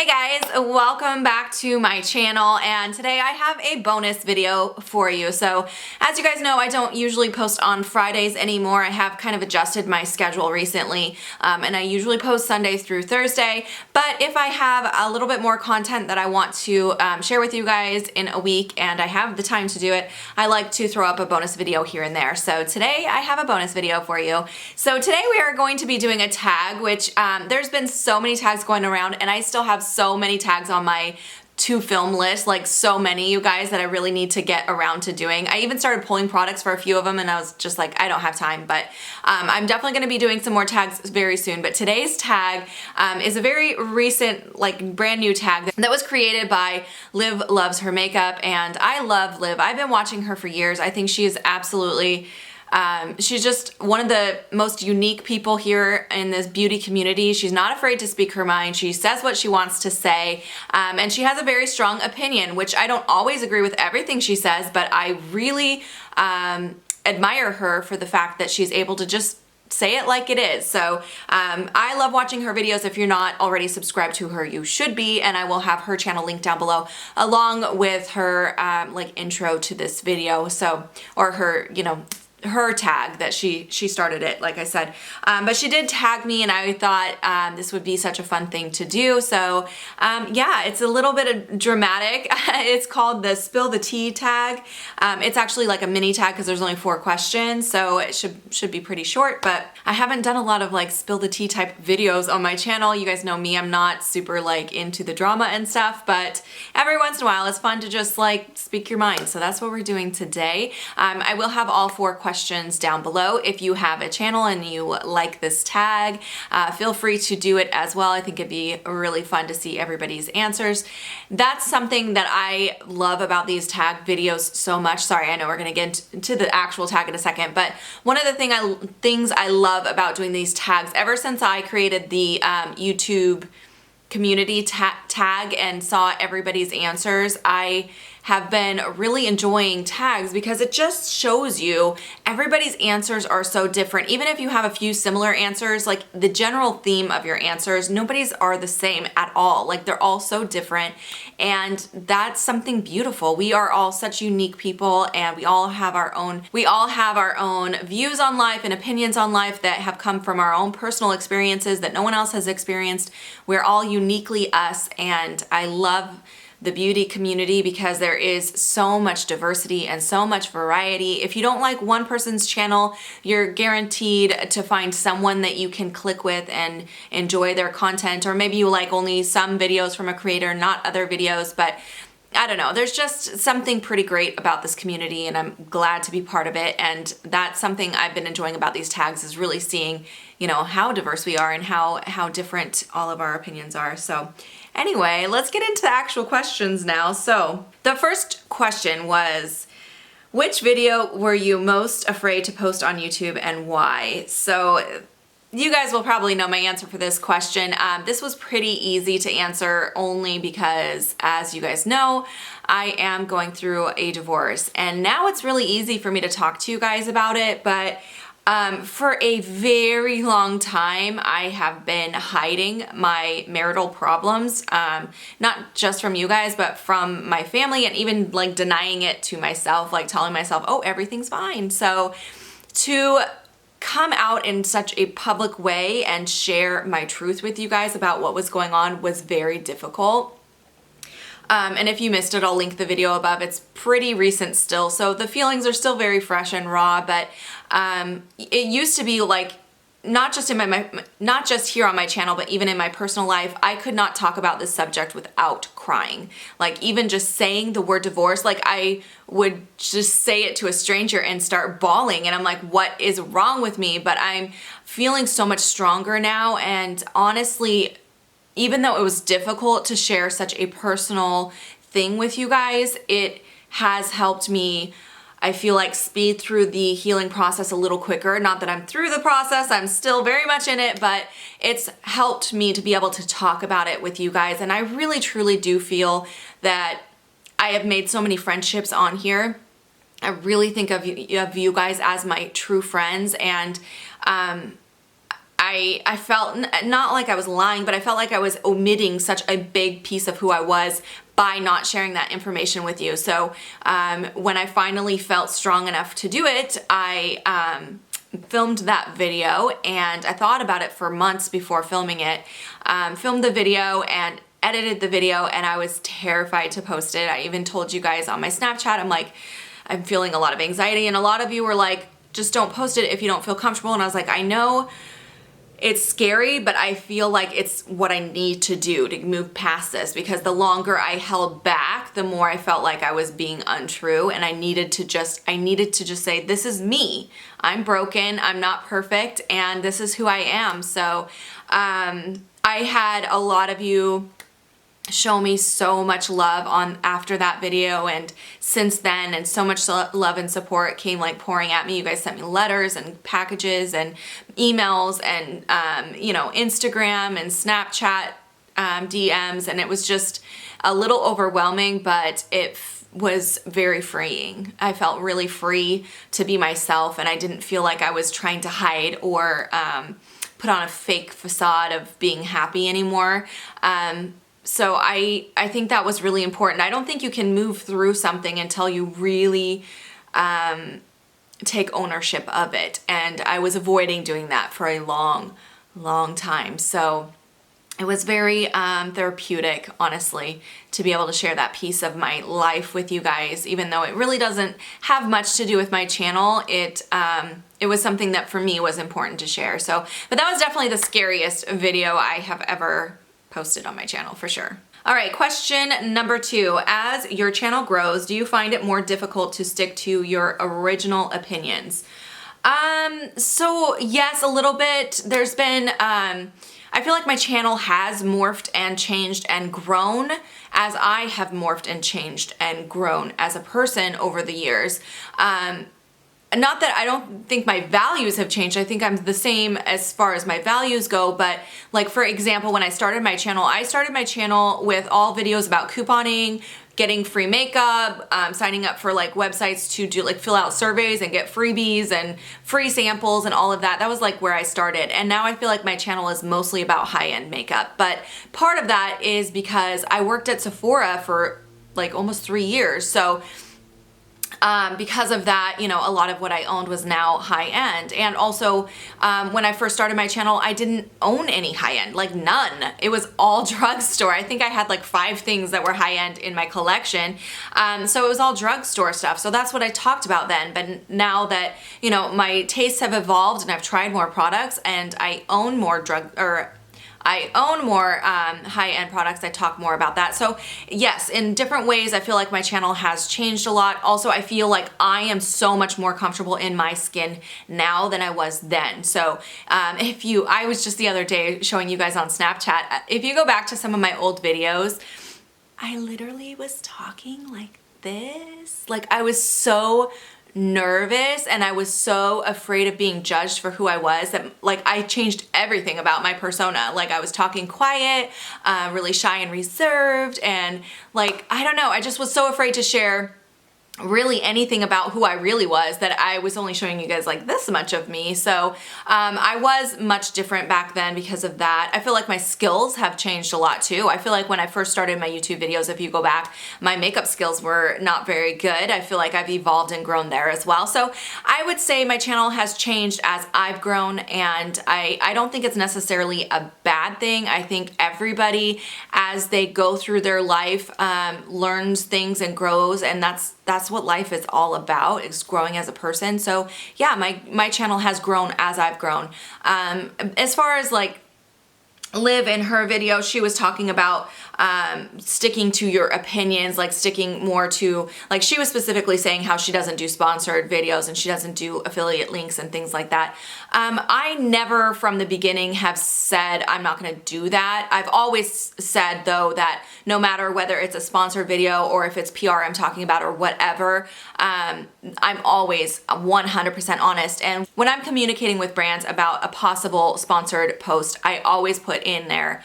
Hey guys, welcome back to my channel, and today I have a bonus video for you. So as you guys know, I don't usually post on Fridays anymore. I have kind of adjusted my schedule recently, and I usually post Sunday through Thursday. But if I have a little bit more content that I want to share with you guys in a week and I have the time to do it, I like to throw up a bonus video here and there. So today I have a bonus video for you. So today we are going to be doing a tag, which there's been so many tags going around, and I still have so many tags on my to film list, like so many, you guys, that I really need to get around to doing. I even started pulling products for a few of them, and I was just like, I don't have time, but I'm definitely going to be doing some more tags very soon. But today's tag is a very recent, like brand new tag that was created by Liv Loves Her Makeup, and I love Liv. I've been watching her for years. I think she is absolutely she's just one of the most unique people here in this beauty community. She's not afraid to speak her mind. She says what she wants to say, and she has a very strong opinion, which I don't always agree with everything she says, but I really admire her for the fact that she's able to just say it like it is. So I love watching her videos. If you're not already subscribed to her, you should be, and I will have her channel linked down below along with her like intro to this video, so, or her, you know, her tag that she started it, like I said. But she did tag me, and I thought this would be such a fun thing to do. So yeah, it's a little bit of dramatic. It's called the Spill the Tea tag. It's actually like a mini tag because there's only 4 questions, so it should be pretty short. But I haven't done a lot of like spill the tea type videos on my channel. You guys know me, I'm not super like into the drama and stuff, but every once in a while it's fun to just like speak your mind. So that's what we're doing today. I will have all 4 questions down below. If you have a channel and you like this tag, feel free to do it as well. I think it'd be really fun to see everybody's answers. That's something that I love about these tag videos so much. Sorry, I know we're gonna get into the actual tag in a second, but one of the things I love about doing these tags, ever since I created the YouTube community tag and saw everybody's answers, I have been really enjoying tags because it just shows you everybody's answers are so different. Even if you have a few similar answers, like the general theme of your answers, nobody's are the same at all. Like they're all so different, and that's something beautiful. We are all such unique people, and we all have our own views on life and opinions on life that have come from our own personal experiences that no one else has experienced. We're all uniquely us, and I love the beauty community because there is so much diversity and so much variety. If you don't like one person's channel, you're guaranteed to find someone that you can click with and enjoy their content, or maybe you like only some videos from a creator, not other videos, but I don't know. There's just something pretty great about this community, and I'm glad to be part of it. And that's something I've been enjoying about these tags, is really seeing, you know, how diverse we are and how different all of our opinions are. So anyway, let's get into the actual questions now. So the first question was, which video were you most afraid to post on YouTube and why? So you guys will probably know my answer for this question. This was pretty easy to answer only because, as you guys know, I am going through a divorce, and now it's really easy for me to talk to you guys about it, but for a very long time, I have been hiding my marital problems, not just from you guys, but from my family, and even like denying it to myself, like telling myself, oh, everything's fine. So to come out in such a public way and share my truth with you guys about what was going on was very difficult. And if you missed it, I'll link the video above. It's pretty recent still, so the feelings are still very fresh and raw, but it used to be like, not just here on my channel, but even in my personal life, I could not talk about this subject without crying. Like even just saying the word divorce, like I would just say it to a stranger and start bawling, and I'm like, what is wrong with me? But I'm feeling so much stronger now, and honestly, even though it was difficult to share such a personal thing with you guys, it has helped me, I feel like, speed through the healing process a little quicker. Not that I'm through the process, I'm still very much in it, but it's helped me to be able to talk about it with you guys. And I really truly do feel that I have made so many friendships on here. I really think of you guys as my true friends, and I felt not like I was lying, but I felt like I was omitting such a big piece of who I was by not sharing that information with you. So when I finally felt strong enough to do it, I filmed that video, and I thought about it for months before filming it. Filmed the video and edited the video, and I was terrified to post it. I even told you guys on my Snapchat, I'm like, I'm feeling a lot of anxiety, and a lot of you were like, just don't post it if you don't feel comfortable. And I was like, I know it's scary, but I feel like it's what I need to do to move past this, because the longer I held back, the more I felt like I was being untrue, and I needed to just say, this is me. I'm broken, I'm not perfect, and this is who I am. So I had a lot of you show me so much love after that video, and since then, and so much love and support came like pouring at me. You guys sent me letters and packages and emails and Instagram and Snapchat DMs, and it was just a little overwhelming, but it was very freeing. I felt really free to be myself, and I didn't feel like I was trying to hide or put on a fake facade of being happy anymore. So I think that was really important. I don't think you can move through something until you really take ownership of it. And I was avoiding doing that for a long, long time. So it was very therapeutic, honestly, to be able to share that piece of my life with you guys, even though it really doesn't have much to do with my channel. It was something that for me was important to share. So, but that was definitely the scariest video I have ever posted on my channel, for sure. All right, question number 2. As your channel grows, do you find it more difficult to stick to your original opinions? So yes, a little bit. There's been, I feel like my channel has morphed and changed and grown as I have morphed and changed and grown as a person over the years. Not that I don't think my values have changed. I think I'm the same as far as my values go, but like, for example, when I started my channel with all videos about couponing, getting free makeup, signing up for like websites to do like fill out surveys and get freebies and free samples and all of that. That was like where I started. And now I feel like my channel is mostly about high-end makeup. But part of that is because I worked at Sephora for like almost 3 years. So because of that, a lot of what I owned was now high-end. And also, when I first started my channel, I didn't own any high-end, like none. It was all drugstore. I think I had like 5 things that were high-end in my collection. So it was all drugstore stuff. So that's what I talked about then. But now that, my tastes have evolved and I've tried more products and I own more high-end products, I talk more about that. So yes, in different ways, I feel like my channel has changed a lot. Also, I feel like I am so much more comfortable in my skin now than I was then. So I was just the other day showing you guys on Snapchat, if you go back to some of my old videos, I literally was talking like this. Like, I was so nervous and I was so afraid of being judged for who I was that like I changed everything about my persona. Like, I was talking quiet, really shy and reserved, and like, I don't know, I just was so afraid to share really anything about who I really was that I was only showing you guys like this much of me. So I was much different back then because of that. I feel like my skills have changed a lot too. I feel like when I first started my YouTube videos, if you go back, my makeup skills were not very good. I feel like I've evolved and grown there as well. So I would say my channel has changed as I've grown, and I don't think it's necessarily a bad thing. I think everybody, as they go through their life, learns things and grows, and that's what life is all about, is growing as a person. So yeah, my channel has grown as I've grown. As far as like Liv in her video, she was talking about sticking to your opinions, like sticking more to, like, she was specifically saying how she doesn't do sponsored videos and she doesn't do affiliate links and things like that. I never from the beginning have said I'm not going to do that. I've always said though that no matter whether it's a sponsored video or if it's PR I'm talking about or whatever, I'm always 100% honest. And when I'm communicating with brands about a possible sponsored post, I always put in there,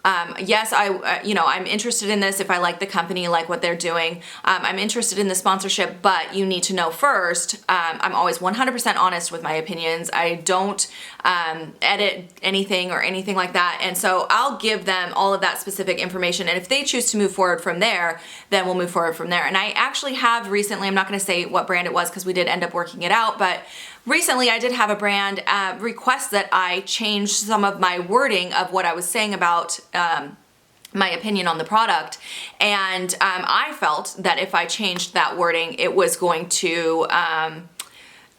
Yes, I'm interested in this if I like the company, like what they're doing. I'm interested in the sponsorship, but you need to know first. I'm always 100% honest with my opinions. I don't edit anything or anything like that. And so I'll give them all of that specific information. And if they choose to move forward from there, then we'll move forward from there. And I actually have recently, I'm not going to say what brand it was because we did end up working it out, but recently I did have a brand request that I change some of my wording of what I was saying about my opinion on the product. And I felt that if I changed that wording, it was going to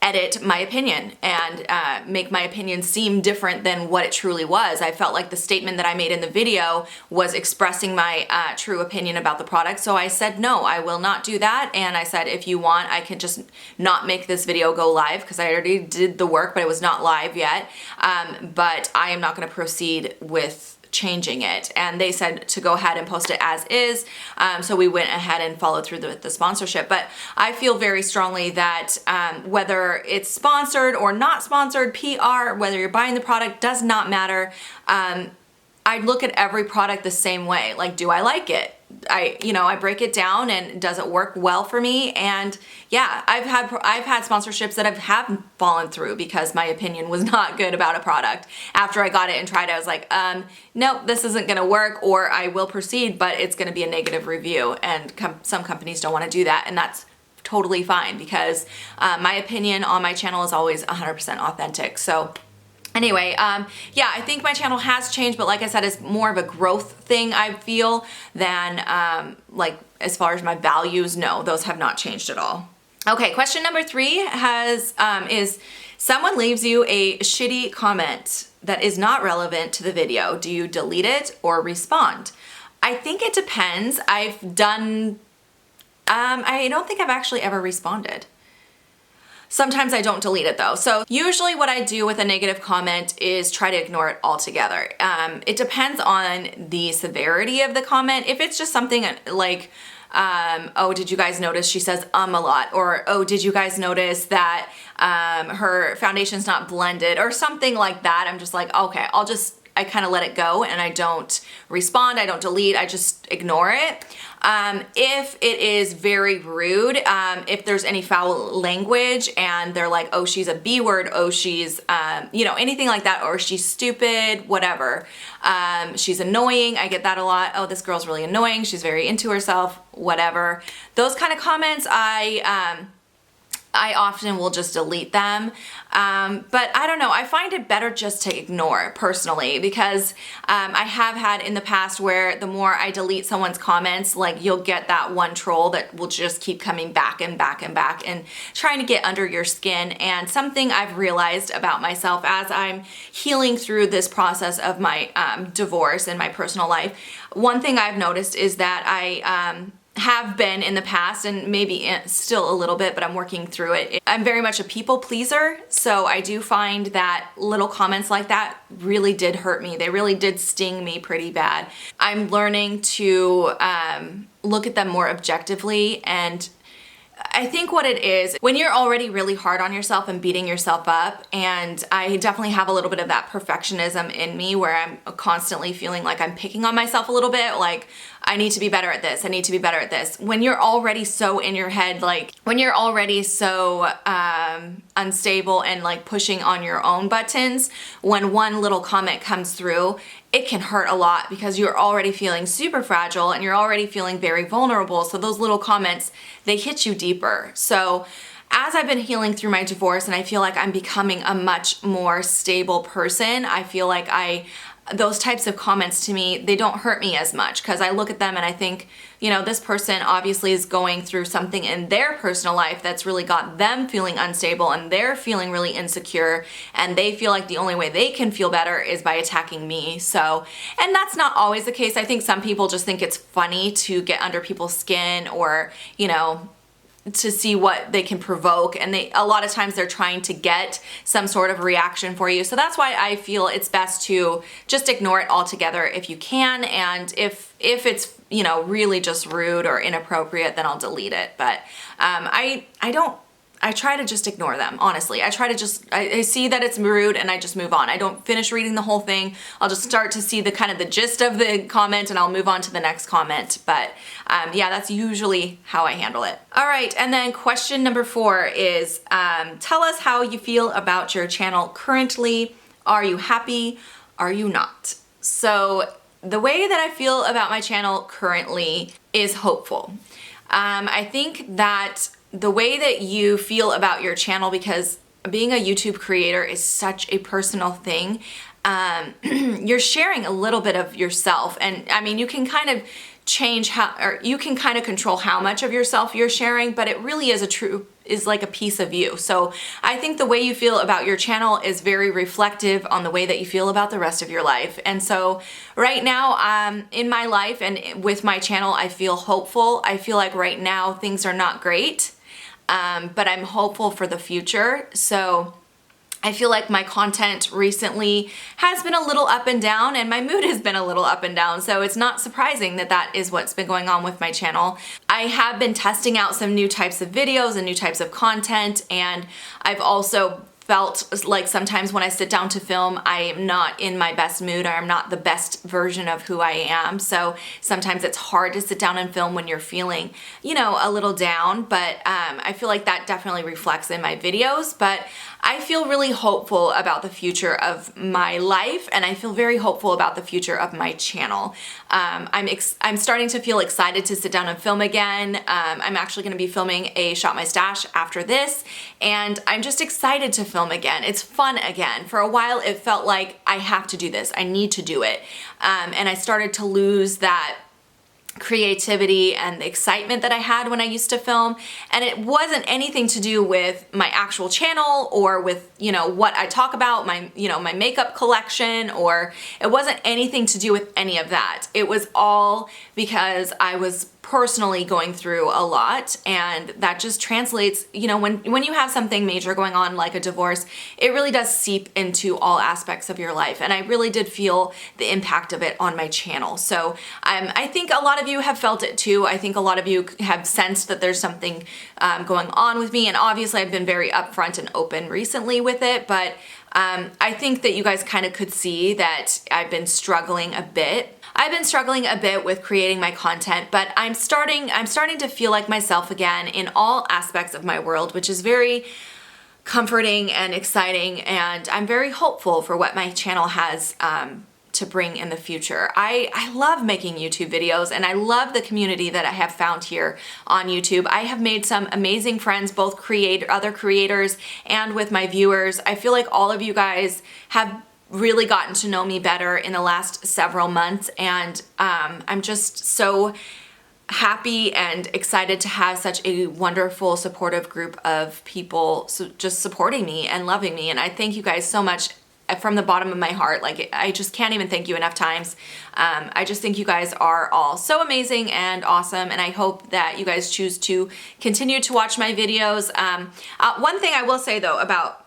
edit my opinion and make my opinion seem different than what it truly was. I felt like the statement that I made in the video was expressing my true opinion about the product. So I said, no, I will not do that. And I said, if you want, I can just not make this video go live because I already did the work, but it was not live yet. But I am not going to proceed with changing it. And they said to go ahead and post it as is. So we went ahead and followed through with the sponsorship. But I feel very strongly that whether it's sponsored or not sponsored, PR, whether you're buying the product, does not matter. I look at every product the same way. Like, do I like it? I break it down and does it work well for me? And yeah, I've had sponsorships that have fallen through because my opinion was not good about a product. After I got it and tried it, I was like, nope, this isn't gonna work, or I will proceed, but it's gonna be a negative review. And some companies don't wanna do that, and that's totally fine because my opinion on my channel is always 100% authentic. So anyway, yeah, I think my channel has changed, but like I said, it's more of a growth thing, I feel, than like as far as my values, no, those have not changed at all. Okay, question number 3 is someone leaves you a shitty comment that is not relevant to the video. Do you delete it or respond? I think it depends. I don't think I've actually ever responded. Sometimes I don't delete it though. So usually what I do with a negative comment is try to ignore it altogether. It depends on the severity of the comment. If it's just something like, oh, did you guys notice she says a lot? Or, oh, did you guys notice that her foundation's not blended? Or something like that. I'm just like, okay, I kind of let it go and I don't respond, I don't delete, I just ignore it. If it is very rude, if there's any foul language and they're like, oh, she's a B word, oh, she's, anything like that, or she's stupid, whatever. She's annoying, I get that a lot. Oh, this girl's really annoying, she's very into herself, whatever. Those kind of comments, I often will just delete them. But I don't know, I find it better just to ignore personally because I have had in the past where the more I delete someone's comments, like you'll get that one troll that will just keep coming back and back and back and trying to get under your skin. And something I've realized about myself as I'm healing through this process of my divorce and my personal life, one thing I've noticed is that I have been in the past and maybe still a little bit, but I'm working through it. I'm very much a people pleaser, so I do find that little comments like that really did hurt me. They really did sting me pretty bad. I'm learning to look at them more objectively, and I think what it is, when you're already really hard on yourself and beating yourself up, and I definitely have a little bit of that perfectionism in me where I'm constantly feeling like I'm picking on myself a little bit, like I need to be better at this, I need to be better at this. When you're already so in your head, like when you're already so unstable and like pushing on your own buttons, when one little comment comes through, it can hurt a lot because you're already feeling super fragile and you're already feeling very vulnerable. So those little comments, they hit you deeper. So as I've been healing through my divorce and I feel like I'm becoming a much more stable person, I feel like those types of comments to me, they don't hurt me as much because I look at them and I think, this person obviously is going through something in their personal life that's really got them feeling unstable and they're feeling really insecure and they feel like the only way they can feel better is by attacking me. So, and that's not always the case. I think some people just think it's funny to get under people's skin or, to see what they can provoke, and a lot of times they're trying to get some sort of reaction for you. So that's why I feel it's best to just ignore it altogether if you can, and if it's really just rude or inappropriate, then I'll delete it. But I I try to just ignore them, honestly. I try to just, I see that it's rude and I just move on. I don't finish reading the whole thing. I'll just start to see the kind of the gist of the comment and I'll move on to the next comment. But yeah, that's usually how I handle it. All right, and then question number 4 is, tell us how you feel about your channel currently. Are you happy? Are you not? So the way that I feel about my channel currently is hopeful. I think that the way that you feel about your channel, because being a YouTube creator is such a personal thing, you're sharing a little bit of yourself. And I mean, you can kind of change how, or you can kind of control how much of yourself you're sharing, but it really is like a piece of you. So I think the way you feel about your channel is very reflective on the way that you feel about the rest of your life. And so right now, in my life and with my channel, I feel hopeful. I feel like right now things are not great, but I'm hopeful for the future. So I feel like my content recently has been a little up and down, and my mood has been a little up and down, so it's not surprising that that is what's been going on with my channel. I have been testing out some new types of videos and new types of content, and I've also felt like sometimes when I sit down to film, I am not in my best mood, or I'm not the best version of who I am. So sometimes it's hard to sit down and film when you're feeling, you know, a little down, but I feel like that definitely reflects in my videos. But I feel really hopeful about the future of my life, and I feel very hopeful about the future of my channel. I'm starting to feel excited to sit down and film again. I'm actually gonna be filming a Shop My Stash after this, and I'm just excited to film again. It's fun again. For a while, it felt like I have to do this. I need to do it. And I started to lose that creativity and the excitement that I had when I used to film. And it wasn't anything to do with my actual channel or with, you know, what I talk about, my, you know, my makeup collection, or it wasn't anything to do with any of that. It was all because I was personally going through a lot, and that just translates, you know, when you have something major going on like a divorce, it really does seep into all aspects of your life, and I really did feel the impact of it on my channel. So I think a lot of you have felt it too. I think a lot of you have sensed that there's something going on with me, and obviously I've been very upfront and open recently with it, but I think that you guys kind of could see that I've been struggling a bit. I've been struggling a bit with creating my content, but I'm starting to feel like myself again in all aspects of my world, which is very comforting and exciting, and I'm very hopeful for what my channel has to bring in the future. I love making YouTube videos, and I love the community that I have found here on YouTube. I have made some amazing friends, both other creators and with my viewers. I feel like all of you guys have really gotten to know me better in the last several months, and I'm just so happy and excited to have such a wonderful, supportive group of people just supporting me and loving me. And I thank you guys so much from the bottom of my heart. Like, I just can't even thank you enough times. I just think you guys are all so amazing and awesome, and I hope that you guys choose to continue to watch my videos. One thing I will say though about,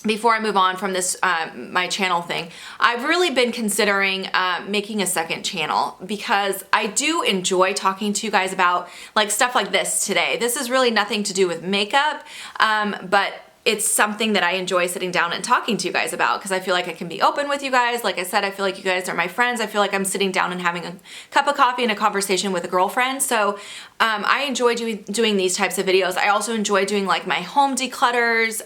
before I move on from this, my channel thing, I've really been considering making a second channel, because I do enjoy talking to you guys about like stuff like this today. This is really nothing to do with makeup, but it's something that I enjoy sitting down and talking to you guys about, because I feel like I can be open with you guys. Like I said, I feel like you guys are my friends. I feel like I'm sitting down and having a cup of coffee and a conversation with a girlfriend. So I enjoy doing these types of videos. I also enjoy doing like my home declutters,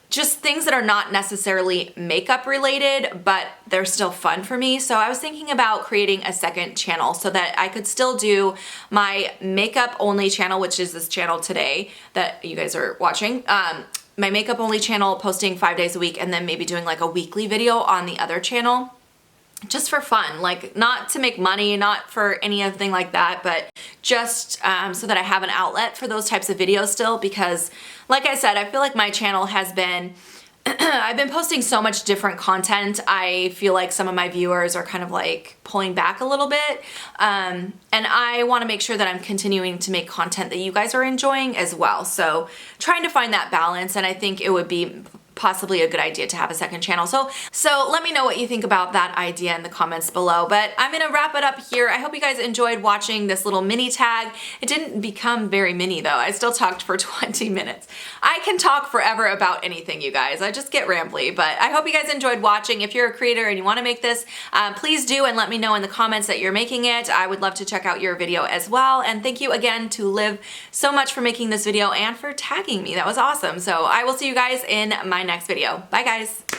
just things that are not necessarily makeup related, but they're still fun for me. So I was thinking about creating a second channel so that I could still do my makeup only channel, which is this channel today that you guys are watching. My makeup only channel, posting 5 days a week, and then maybe doing like a weekly video on the other channel. Just for fun, like not to make money, not for anything like that, but just so that I have an outlet for those types of videos still, because like I said, I feel like my channel has been, I've been posting so much different content. I feel like some of my viewers are kind of like pulling back a little bit, and I want to make sure that I'm continuing to make content that you guys are enjoying as well. So trying to find that balance, and I think it would be possibly a good idea to have a second channel. So let me know what you think about that idea in the comments below. But I'm gonna wrap it up here. I hope you guys enjoyed watching this little mini tag. It didn't become very mini though. I still talked for 20 minutes. I can talk forever about anything, you guys. I just get rambly, but I hope you guys enjoyed watching. If you're a creator and you wanna make this, please do, and let me know in the comments that you're making it. I would love to check out your video as well. And thank you again to Liv so much for making this video and for tagging me. That was awesome. So I will see you guys in my next video. Bye guys.